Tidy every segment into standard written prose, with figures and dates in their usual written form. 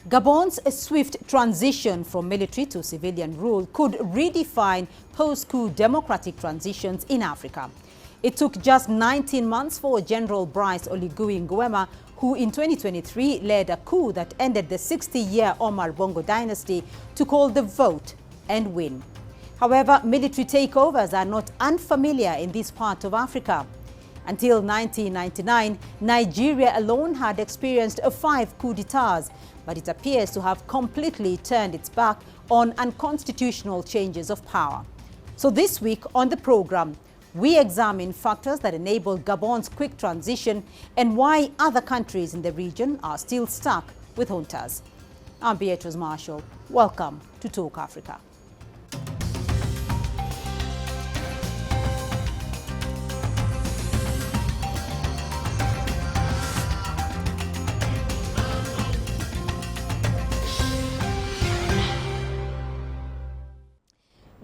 Gabon's swift transition from military to civilian rule could redefine post-coup democratic transitions in Africa. It took just 19 months for General Brice Oligui Nguema, who in 2023 led a coup that ended the 60-year Omar Bongo dynasty, to call the vote and win. However, military takeovers are not unfamiliar in this part of Africa. Until 1999, Nigeria alone had experienced 5 coups d'etats, but it appears to have completely turned its back on unconstitutional changes of power. So this week on the program, we examine factors that enabled Gabon's quick transition and why other countries in the region are still stuck with juntas. I'm Beatrice Marshall. Welcome to Talk Africa.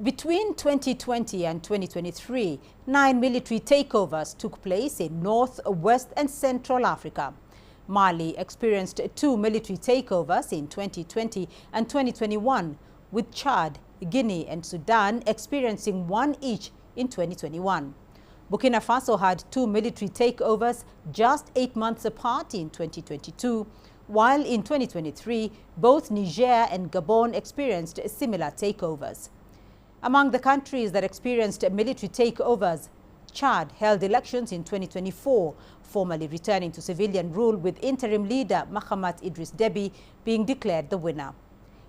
Between 2020 and 2023, 9 military takeovers took place in North, West and Central Africa. Mali experienced 2 military takeovers in 2020 and 2021, with Chad, Guinea and Sudan experiencing 1 each in 2021. Burkina Faso had 2 military takeovers just 8 months apart in 2022, while in 2023, both Niger and Gabon experienced similar takeovers. Among the countries that experienced military takeovers, Chad held elections in 2024, formally returning to civilian rule with interim leader Mahamat Idriss Deby being declared the winner.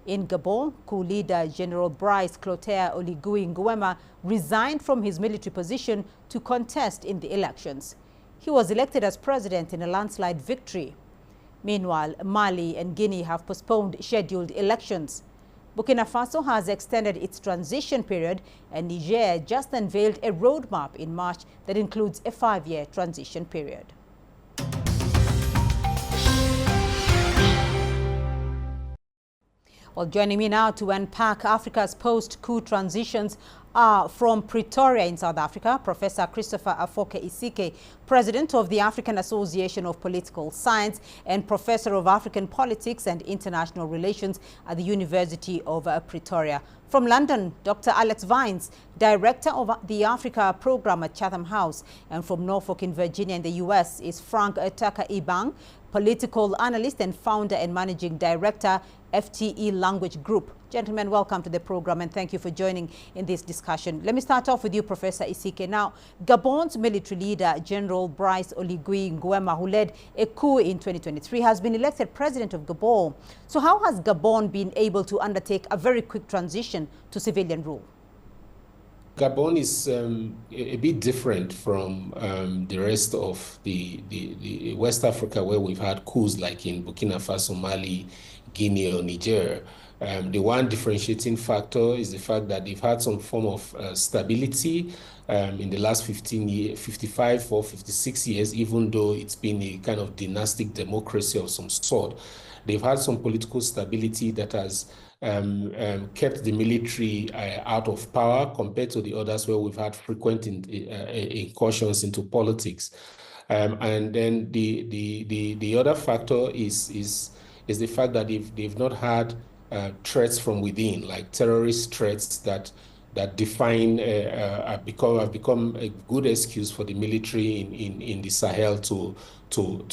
In Gabon, coup leader General Brice Clotaire Oligui Nguema resigned from his military position to contest in the elections. He was elected as president in a landslide victory. Meanwhile, Mali and Guinea have postponed scheduled elections. Burkina Faso has extended its transition period, and Niger just unveiled a roadmap in March that includes a 5-year transition period. Well, joining me now to unpack Africa's post-coup transitions are from Pretoria in South Africa, Professor Christopher Afoke-Isike, President of the African Association of Political Science and Professor of African Politics and International Relations at the University of Pretoria. From London, Dr. Alex Vines, Director of the Africa Program at Chatham House. And from Norfolk in Virginia in the U.S. is Frank Taka-Ibang, Political Analyst and Founder and Managing Director, FTE Language Group. Gentlemen, welcome to the program and thank you for joining in this discussion. Let me start off with you, Professor Isike. Now, Gabon's military leader, General Brice Oligui Nguema, who led a coup in 2023, has been elected president of Gabon. So how has Gabon been able to undertake a very quick transition to civilian rule? Gabon is a bit different from the rest of the West Africa, where we've had coups like in Burkina Faso, Mali, Guinea or Niger. The one differentiating factor is the fact that they've had some form of stability in the last 55 or 56 years, even though it's been a kind of dynastic democracy of some sort. They've had some political stability that has kept the military out of power compared to the others where we've had frequent incursions into politics. And then the other factor is the fact that they've not had threats from within, like terrorist threats that define have become a good excuse for the military in the Sahel to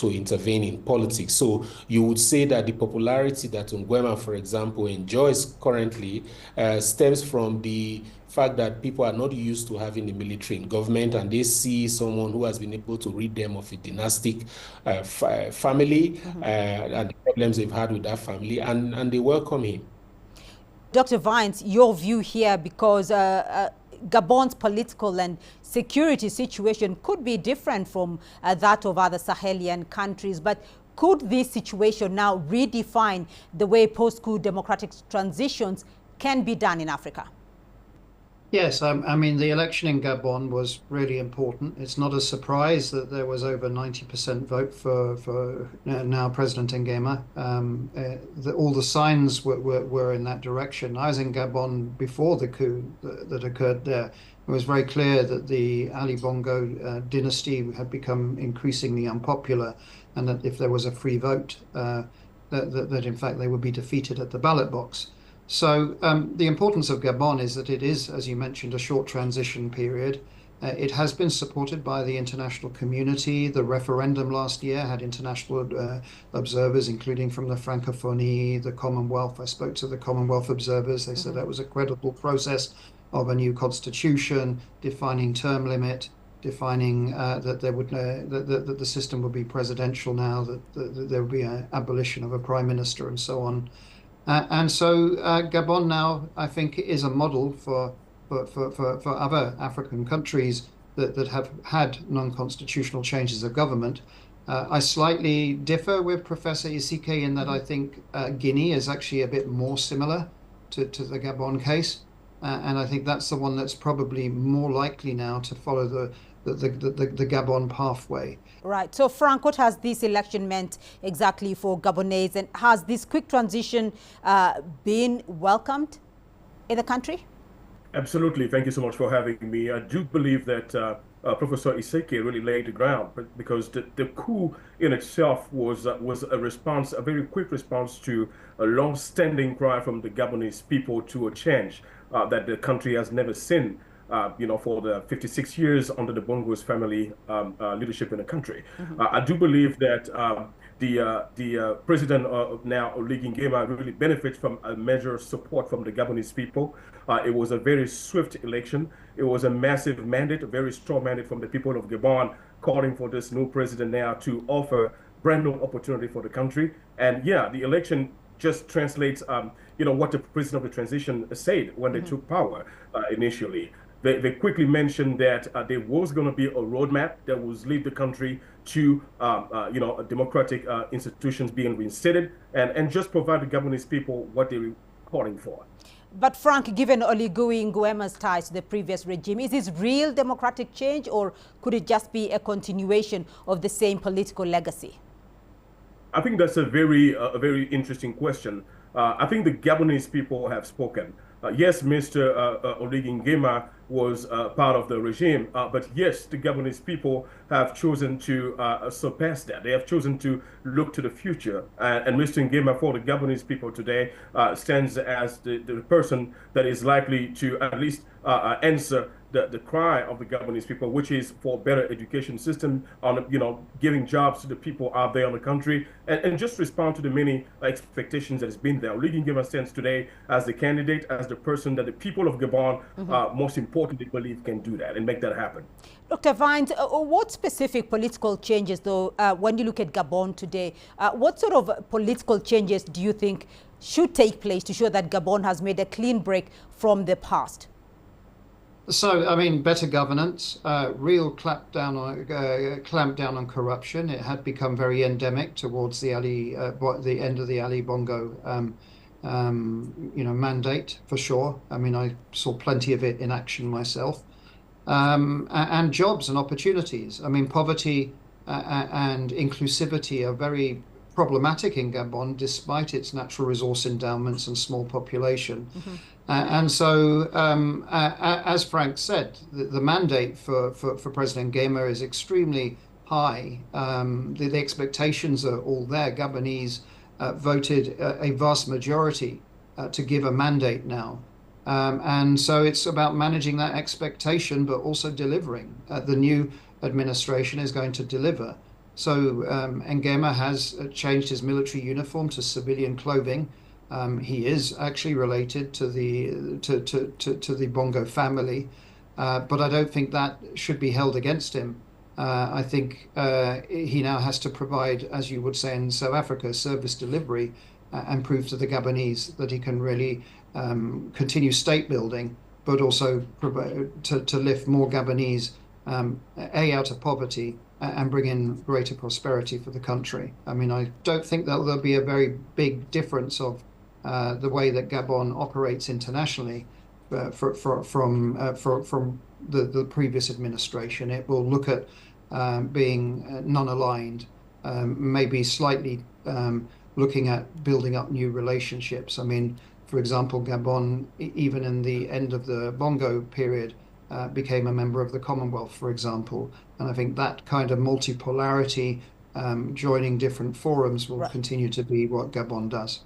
intervene in politics. So you would say that the popularity that Nguema, for example, enjoys currently stems from the fact that people are not used to having the military in government, and they see someone who has been able to rid them of a dynastic family and the problems they've had with that family, and they welcome him. Dr. Vines, your view here, because Gabon's political and security situation could be different from that of other Sahelian countries, but could this situation now redefine the way post-coup democratic transitions can be done in Africa? Yes, I mean, the election in Gabon was really important. It's not a surprise that there was over 90% vote for now President Nguema. All the signs were in that direction. I was in Gabon before the coup that occurred there. It was very clear that the Ali Bongo dynasty had become increasingly unpopular, and that if there was a free vote, that in fact they would be defeated at the ballot box. So the importance of Gabon is that it is, as you mentioned, a short transition period. It has been supported by the international community. The referendum last year had international observers, including from the Francophonie, the Commonwealth. I spoke to the Commonwealth observers. They said that was a credible process of a new constitution, defining term limit, defining that there would that the system would be presidential now, that there would be an abolition of a prime minister, and so on. And so Gabon now, I think, is a model for other African countries that have had non-constitutional changes of government. I slightly differ with Professor Isike in that I think Guinea is actually a bit more similar to the Gabon case. And I think that's the one that's probably more likely now to follow the Gabon pathway. Right. So, Frank, what has this election meant exactly for Gabonese? And has this quick transition been welcomed in the country? Absolutely. Thank you so much for having me. I do believe that Professor Iseke really laid the ground, because the coup in itself was a response, a very quick response to a long-standing cry from the Gabonese people to a change that the country has never seen. For the 56 years under the Bongo's family leadership in the country. I do believe that the president now, Oligui Nguema, really benefits from a measure of support from the Gabonese people. It was a very swift election. It was a massive mandate, a very strong mandate from the people of Gabon, calling for this new president now to offer brand new opportunity for the country. And yeah, the election just translates, what the president of the transition said when they took power initially. They quickly mentioned that there was going to be a roadmap that would lead the country to, democratic institutions being reinstated and just provide the Gabonese people what they were calling for. But Frank, given Oligui Nguema's ties to the previous regime, is this real democratic change, or could it just be a continuation of the same political legacy? I think that's a very interesting question. I think the Gabonese people have spoken. Yes, Mr. Oligui Nguema was part of the regime, but yes, the Gabonese people have chosen to surpass that. They have chosen to look to the future. And Mr. Nguema, for the Gabonese people today, stands as the person that is likely to at least answer the cry of the Gabonese people, which is for better education system, on giving jobs to the people out there in the country, and just respond to the many expectations that has been there. Oligui Nguema stands today as the candidate, as the person that the people of Gabon most importantly believe can do that and make that happen. Dr. Vines, what specific political changes, though, when you look at Gabon today, what sort of political changes do you think should take place to show that Gabon has made a clean break from the past? So, I mean, better governance, real clamp down on corruption. It had become very endemic towards the end of the Ali Bongo, mandate, for sure. I mean, I saw plenty of it in action myself. And jobs and opportunities. I mean, poverty and inclusivity are very problematic in Gabon, despite its natural resource endowments and small population. And so, as Frank said, the mandate for President Nguema is extremely high. The expectations are all there. Gabonese voted a vast majority to give a mandate now. And so it's about managing that expectation, but also delivering. The new administration is going to deliver. So Nguema has changed his military uniform to civilian clothing. He is actually related to the Bongo family, but I don't think that should be held against him. I think he now has to provide, as you would say in South Africa, service delivery and prove to the Gabonese that he can really continue state building, but also to lift more Gabonese out of poverty and bring in greater prosperity for the country. I mean, I don't think that there'll be a very big difference of the way that Gabon operates internationally from the previous administration. It will look at being non-aligned, maybe slightly looking at building up new relationships. I mean, for example, Gabon, even in the end of the Bongo period, became a member of the Commonwealth, for example. And I think that kind of multipolarity joining different forums will continue to be what Gabon does.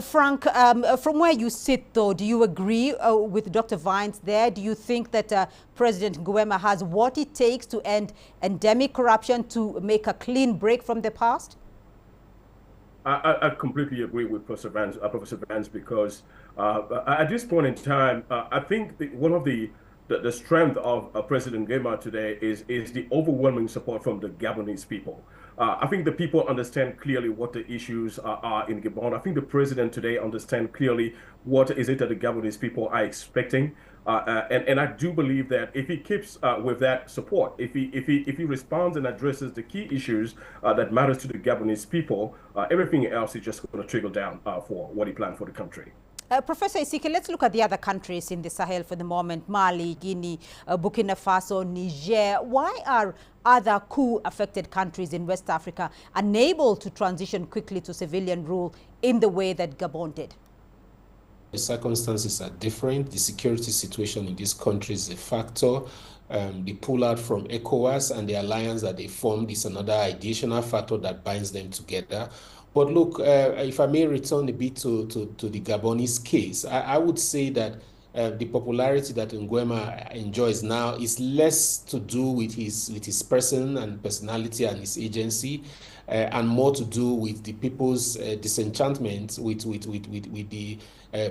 Frank, from where you sit, though, do you agree with Dr. Vines there? Do you think that President Nguema has what it takes to end endemic corruption, to make a clean break from the past? I completely agree with Professor Vance, because at this point in time, I think one of the strength of President Nguema today is the overwhelming support from the Gabonese people. I think the people understand clearly what the issues are in Gabon. I think the president today understands clearly what is it that the Gabonese people are expecting. And I do believe that if he keeps with that support, if he responds and addresses the key issues that matters to the Gabonese people, everything else is just going to trickle down for what he planned for the country. Professor Isike, let's look at the other countries in the Sahel for the moment: Mali, Guinea, Burkina Faso, Niger. Why are other coup-affected countries in West Africa unable to transition quickly to civilian rule in the way that Gabon did? The circumstances are different. The security situation in these countries is a factor. The pullout from ECOWAS and the alliance that they formed is another additional factor that binds them together. But look, if I may return a bit to the Gabonese case, I would say that the popularity that Nguema enjoys now is less to do with his person and personality and his agency, and more to do with the people's disenchantment with the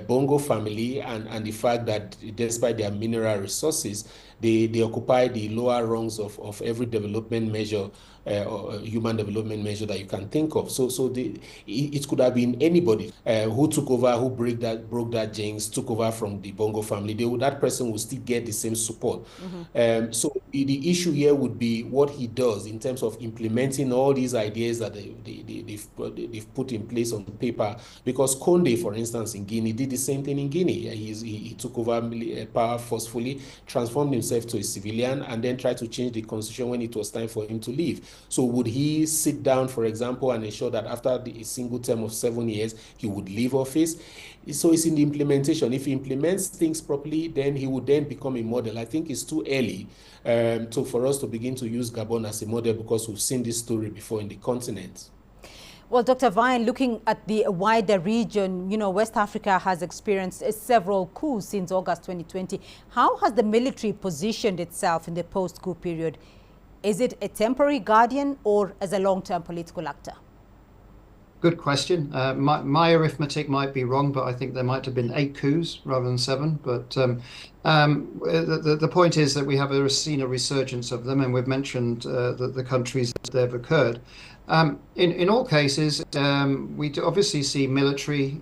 Bongo family and the fact that despite their mineral resources, they occupy the lower rungs of every development measure, or human development measure that you can think of. So it could have been anybody who took over, who broke that jinx, took over from the Bongo family. That person will still get the same support. Mm-hmm. So the issue here would be what he does in terms of implementing all these ideas that they've put in place on paper. Because Condé, for instance, in Guinea, did the same thing in Guinea. He took over power forcefully, transformed himself to a civilian, and then tried to change the constitution when it was time for him to leave. So would he sit down, for example, and ensure that after a single term of 7 years, he would leave office? So it's in the implementation. If he implements things properly, then he would then become a model. I think it's too early for us to begin to use Gabon as a model, because we've seen this story before in the continent. Well, Dr. Vine, looking at the wider region, West Africa has experienced several coups since August 2020. How has the military positioned itself in the post-coup period? Is it a temporary guardian or as a long-term political actor? Good question. My arithmetic might be wrong, but I think there might have been 8 coups rather than 7. But the point is that we have seen a resurgence of them, and we've mentioned the countries that they've occurred. In all cases, we obviously see military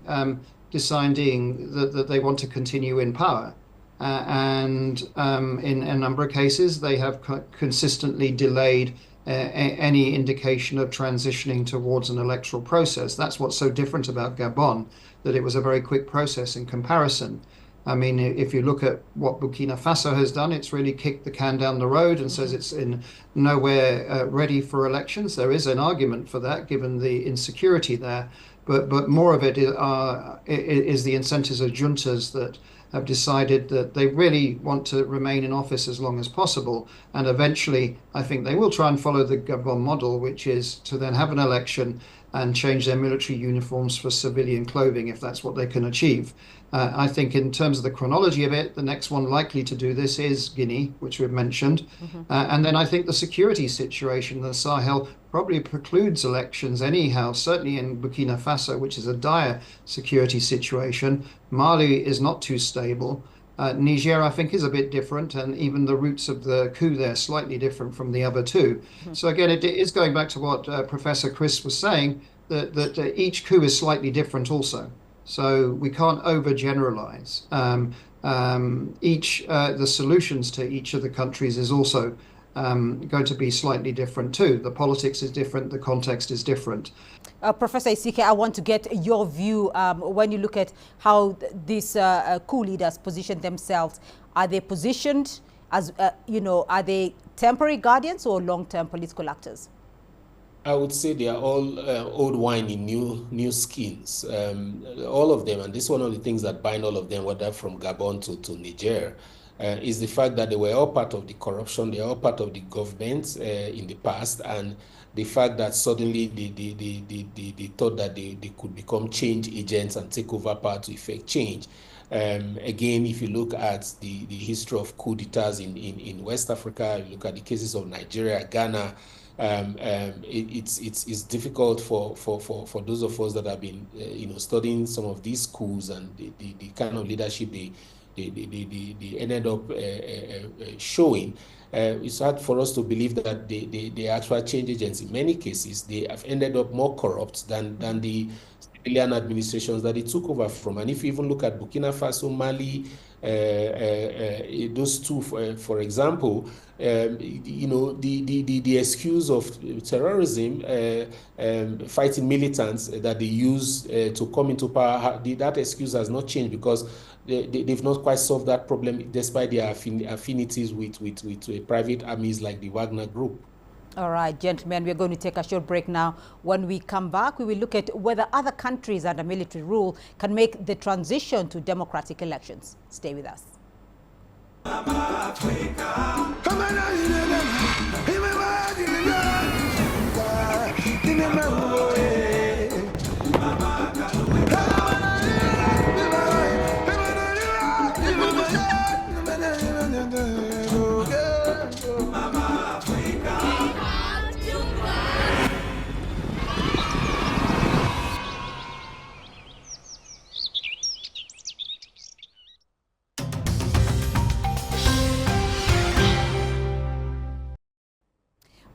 deciding that they want to continue in power. And in a number of cases, they have consistently delayed any indication of transitioning towards an electoral process. That's what's so different about Gabon, that it was a very quick process in comparison. I mean, if you look at what Burkina Faso has done, it's really kicked the can down the road and says it's in nowhere ready for elections. There is an argument for that, given the insecurity there. But more of it is the incentives of juntas that have decided that they really want to remain in office as long as possible. And eventually, I think they will try and follow the Gabon model, which is to then have an election and change their military uniforms for civilian clothing, if that's what they can achieve. I think in terms of the chronology of it, the next one likely to do this is Guinea, which we've mentioned. Mm-hmm. And then I think the security situation in the Sahel probably precludes elections anyhow, certainly in Burkina Faso, which is a dire security situation. Mali is not too stable. Niger, I think, is a bit different, and even the roots of the coup there are slightly different from the other two. Mm-hmm. So again, it is going back to what Professor Chris was saying, that each coup is slightly different also. So we can't overgeneralize. The solutions to each of the countries is also going to be slightly different too. The politics is different, the context is different. Professor Isike, I want to get your view when you look at how these coup leaders position themselves. Are they positioned as, are they temporary guardians or long-term political actors? I would say they are all old wine in new skins. All of them, and this is one of the things that bind all of them, whether from Gabon to Niger, is the fact that they were all part of the corruption, they are all part of the government in the past, and the fact that suddenly they thought that they could become change agents and take over power to effect change. Again, if you look at the history of coup d'etats in West Africa, you look at the cases of Nigeria, Ghana, it's difficult for those of us that have been studying some of these coups and the kind of leadership they ended up showing. It's hard for us to believe that the actual change agents, in many cases, they have ended up more corrupt than the civilian administrations that they took over from. And if you even look at Burkina Faso, Mali, those two, for example, the excuse of terrorism, fighting militants that they use to come into power, that excuse has not changed because they've not quite solved that problem despite their affinities with private armies like the Wagner Group. All right, gentlemen, we're going to take a short break now. When we come back, we will look at whether other countries under military rule can make the transition to democratic elections. Stay with us.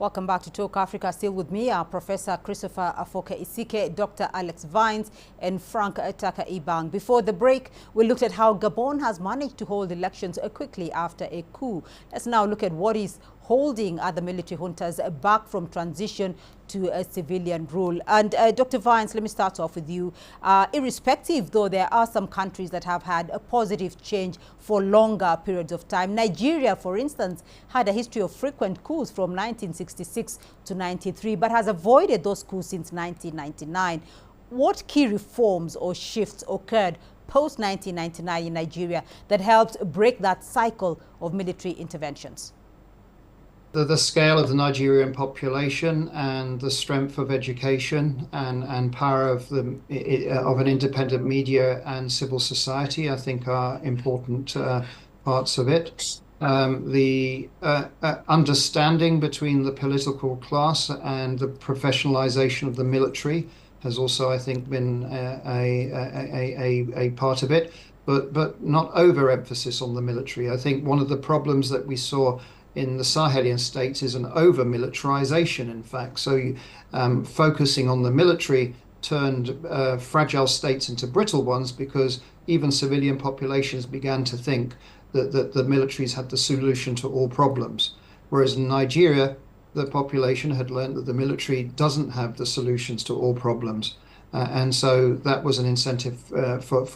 Welcome back to Talk Africa. Still with me are Professor Christopher Afoke-Isike, Dr. Alex Vines, and Frank Taka-Ibang. Before the break, we looked at how Gabon has managed to hold elections quickly after a coup. Let's now look at what is holding other military juntas back from transition to a civilian rule. And Dr. Vines, let me start off with you. Irrespective, though, there are some countries that have had a positive change for longer periods of time. Nigeria, for instance, had a history of frequent coups from 1966 to 93, but has avoided those coups since 1999. What key reforms or shifts occurred post-1999 in Nigeria that helped break that cycle of military interventions? The scale of the Nigerian population and the strength of education and power of an independent media and civil society, I think, are important parts of it. The understanding between the political class and the professionalization of the military has also, I think, been a part of it, but not overemphasis on the military. I think one of the problems that we saw in the Sahelian states is an over-militarization, in fact. So focusing on the military turned fragile states into brittle ones because even civilian populations began to think that the militaries had the solution to all problems. Whereas in Nigeria, the population had learned that the military doesn't have the solutions to all problems. And so that was an incentive for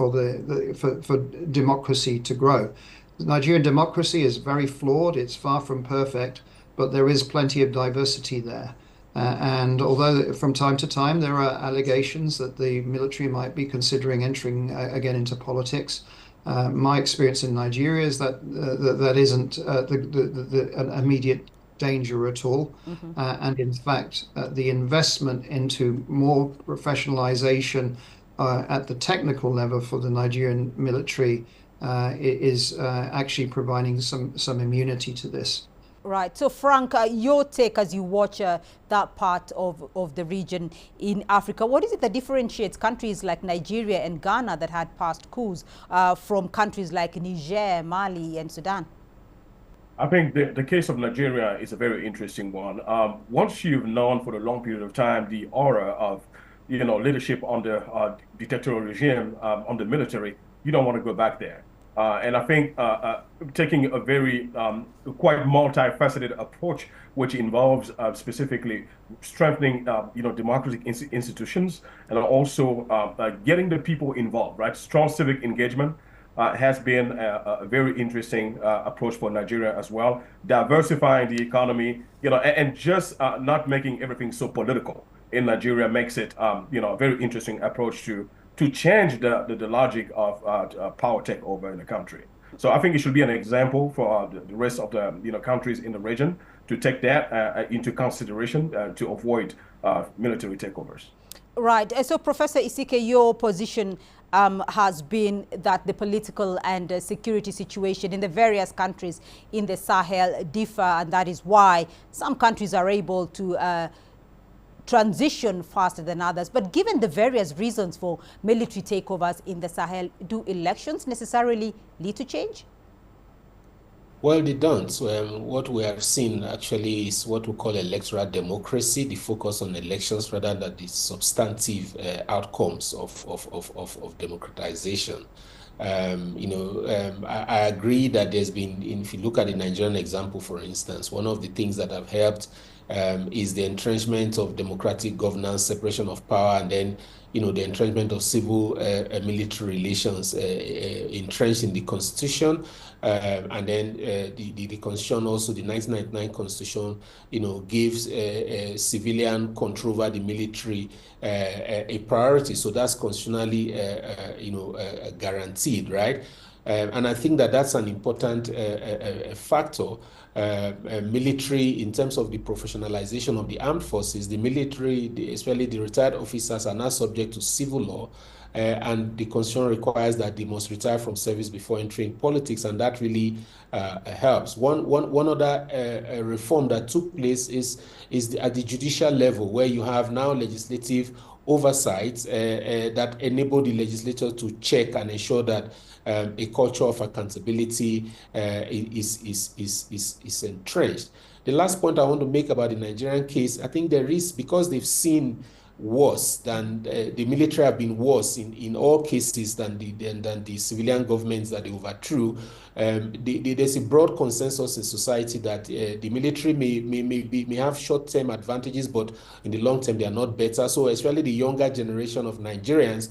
democracy to grow. Nigerian democracy is very flawed. It's far from perfect, but there is plenty of diversity there. And although from time to time there are allegations that the military might be considering entering again into politics, my experience in Nigeria is that that isn't an immediate danger at all. And in fact, the investment into more professionalization at the technical level for the Nigerian military is actually providing some immunity to this. Right. So, Frank, your take as you watch that part of the region in Africa, what is it that differentiates countries like Nigeria and Ghana that had past coups from countries like Niger, Mali, and Sudan? I think the case of Nigeria is a very interesting one. Once you've known for a long period of time the aura of leadership under a dictatorial regime, on the military, you don't want to go back there. And I think taking a very quite multifaceted approach, which involves specifically strengthening democratic institutions and also getting the people involved, right? Strong civic engagement has been a very interesting approach for Nigeria as well. Diversifying the economy, and just not making everything so political in Nigeria makes it a very interesting approach to change the logic of power takeover in the country. So I think it should be an example for the rest of the countries in the region take that into consideration to avoid military takeovers. Right. So, Professor Isike, your position has been that the political and security situation in the various countries in the Sahel differ, and that is why some countries are able to transition faster than others. But given the various reasons for military takeovers in the Sahel, do elections necessarily lead to change? Well, they don't. What we are seeing actually is what we call electoral democracy, the focus on elections rather than the substantive outcomes of democratization. I agree that there's been, if you look at the Nigerian example, for instance, one of the things that have helped is the entrenchment of democratic governance, separation of power, and then the entrenchment of civil military relations entrenched in the constitution, and then the constitution, also the 1999 constitution, gives civilian control over the military a priority. So that's constitutionally, guaranteed, right? And I think that that's an important factor. Military, in terms of the professionalization of the armed forces, the military, especially the retired officers, are now subject to civil law, and the constitution requires that they must retire from service before entering politics, and that really helps. One other reform that took place is at the judicial level, where you have now legislative oversight that enable the legislature to check and ensure that a culture of accountability is entrenched. The last point I want to make about the Nigerian case, I think there is, because they've seen worse than the military have been worse in all cases than the civilian governments that they overthrew. There's a broad consensus in society that the military may have short-term advantages, but in the long term they are not better. So especially the younger generation of Nigerians,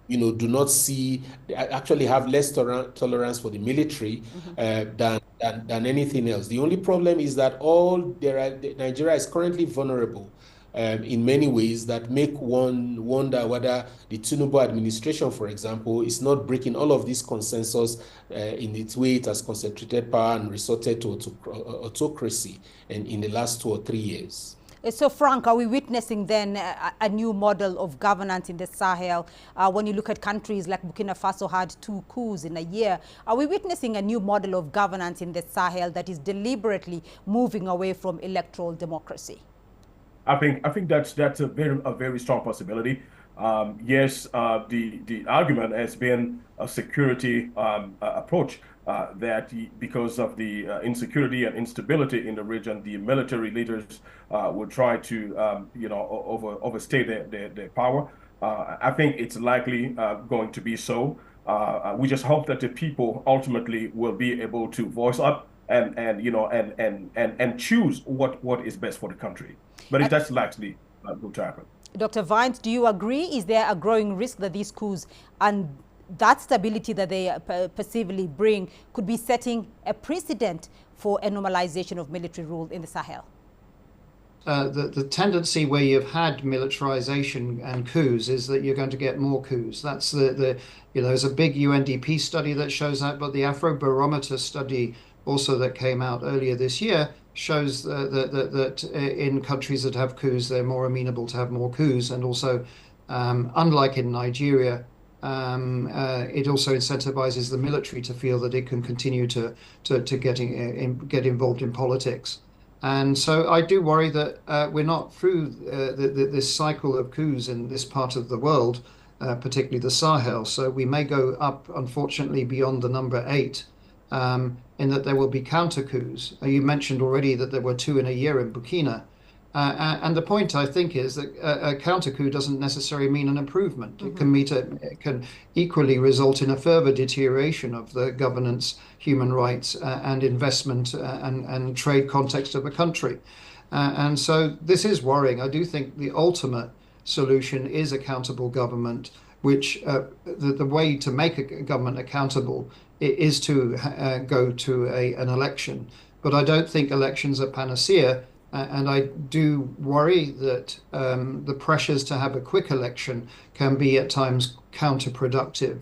do not see, actually have less tolerance for the military than anything else. The only problem is that Nigeria is currently vulnerable in many ways that make one wonder whether the Tinubu administration, for example, is not breaking all of this consensus in its way it has concentrated power and resorted to autocracy in the last 2 or 3 years. So, Frank, are we witnessing then a new model of governance in the Sahel? When you look at countries like Burkina Faso had 2 coups in a year, are we witnessing a new model of governance in the Sahel that is deliberately moving away from electoral democracy? I think that's a very strong possibility. Yes, the argument has been a security approach, that because of the insecurity and instability in the region, the military leaders will try to overstay their power. I think it's likely going to be so. We just hope that the people ultimately will be able to voice up and choose what is best for the country. But that's likely going to happen. Dr. Vines, do you agree? Is there a growing risk that these coups and that stability that they perceivably bring could be setting a precedent for a normalization of military rule in the Sahel? The tendency where you've had militarization and coups is that you're going to get more coups. That's there's a big UNDP study that shows that, but the Afrobarometer study also that came out earlier this year shows that in countries that have coups, they're more amenable to have more coups. And also, unlike in Nigeria, it also incentivizes the military to feel that it can continue to get involved in politics. And so I do worry that we're not through this cycle of coups in this part of the world, particularly the Sahel. So we may go up, unfortunately, beyond the number 8. In that there will be counter coups. You mentioned already that there were 2 in a year in Burkina. And the point, I think, is that a counter coup doesn't necessarily mean an improvement. It can equally result in a further deterioration of the governance, human rights, and investment and trade context of a country. And so this is worrying. I do think the ultimate solution is accountable government, which the way to make a government accountable is to go to an election. But I don't think elections are panacea. And I do worry that the pressures to have a quick election can be at times counterproductive.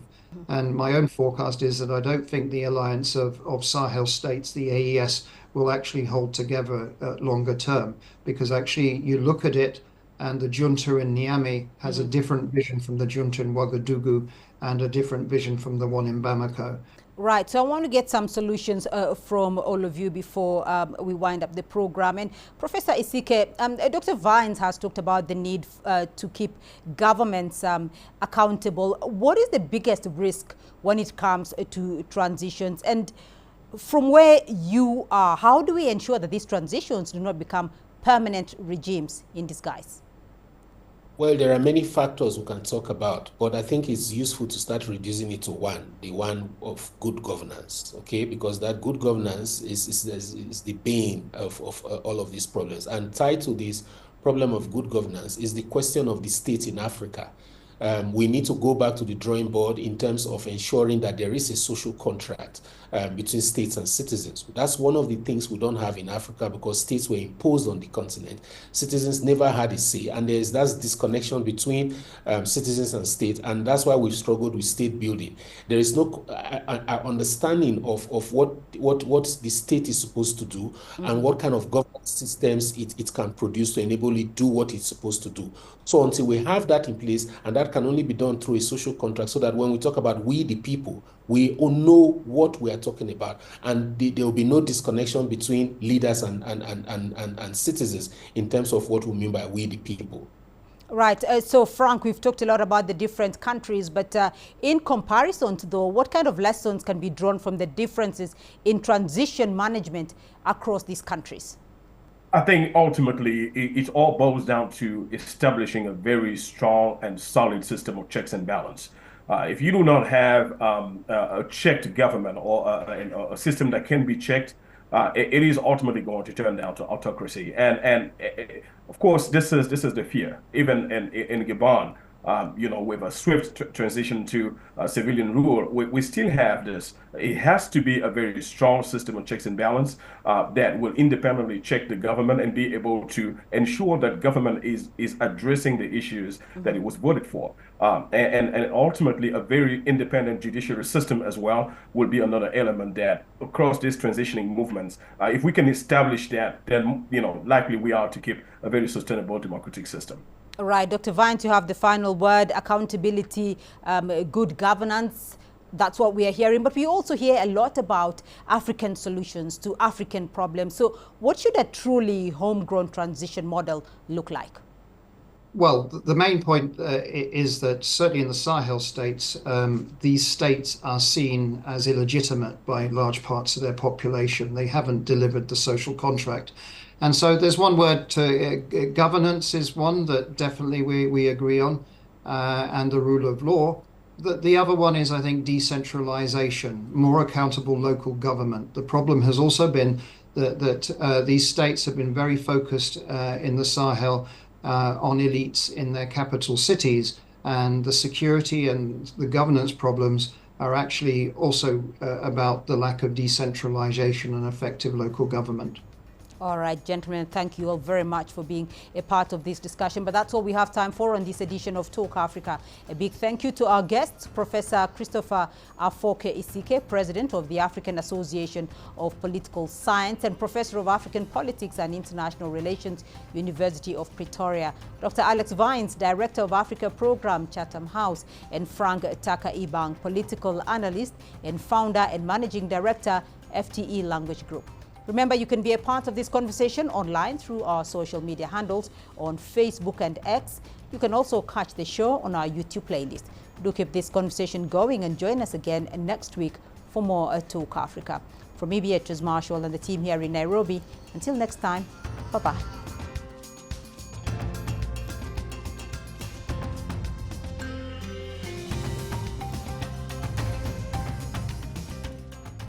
And my own forecast is that I don't think the alliance of Sahel states, the AES, will actually hold together longer term, because actually you look at it and the junta in Niamey has a different vision from the junta in Ouagadougou and a different vision from the one in Bamako. Right, so I want to get some solutions from all of you before we wind up the program. And Professor Isike, Dr. Vines has talked about the need to keep governments accountable. What is the biggest risk when it comes to transitions? And from where you are, how do we ensure that these transitions do not become permanent regimes in disguise? Well, there are many factors we can talk about, but I think it's useful to start reducing it to the one of good governance, okay? Because that good governance is the bane of all of these problems. And tied to this problem of good governance is the question of the state in Africa. We need to go back to the drawing board in terms of ensuring that there is a social contract between states and citizens. That's one of the things we don't have in Africa, because states were imposed on the continent. Citizens never had a say, and that's disconnection between citizens and state, and that's why we've struggled with state building. There is no understanding of what the state is supposed to do and what kind of governance systems it can produce to enable it do what it's supposed to do. So until we have that in place, and that can only be done through a social contract, so that when we talk about we the people, we all know what we are talking about, and there will be no disconnection between leaders and citizens in terms of what we mean by we the people. Right. So, Frank, we've talked a lot about the different countries, but in comparison to those, what kind of lessons can be drawn from the differences in transition management across these countries? I think ultimately it all boils down to establishing a very strong and solid system of checks and balance. If you do not have a checked government or a system that can be checked, it is ultimately going to turn down to autocracy. And of course, this is the fear. Even in Gabon, with a swift transition to civilian rule, we still have this. It has to be a very strong system of checks and balance that will independently check the government and be able to ensure that government is addressing the issues that it was voted for. And ultimately, a very independent judiciary system as well will be another element that across these transitioning movements, if we can establish that, then likely we are to keep a very sustainable democratic system. All right, Dr. Vines, you have the final word. Accountability, good governance. That's what we are hearing. But we also hear a lot about African solutions to African problems. So what should a truly homegrown transition model look like? Well, the main point is that certainly in the Sahel states, these states are seen as illegitimate by large parts of their population. They haven't delivered the social contract. And so there's one word to governance is one that definitely we agree on, and the rule of law. The other one is, I think, decentralization, more accountable local government. The problem has also been that these states have been very focused in the Sahel on elites in their capital cities, and the security and the governance problems are actually also about the lack of decentralization and effective local government. All right, gentlemen, thank you all very much for being a part of this discussion. But that's all we have time for on this edition of Talk Africa. A big thank you to our guests, Professor Christopher Afoke Isike, President of the African Association of Political Science and Professor of African Politics and International Relations, University of Pretoria, Dr. Alex Vines, Director of Africa Program, Chatham House, and Frank Taka-Ibang, Political Analyst and Founder and Managing Director, FTE Language Group. Remember, you can be a part of this conversation online through our social media handles on Facebook and X. You can also catch the show on our YouTube playlist. Do keep this conversation going and join us again next week for more Talk Africa. From me, Beatrice Marshall and the team here in Nairobi, until next time, bye-bye.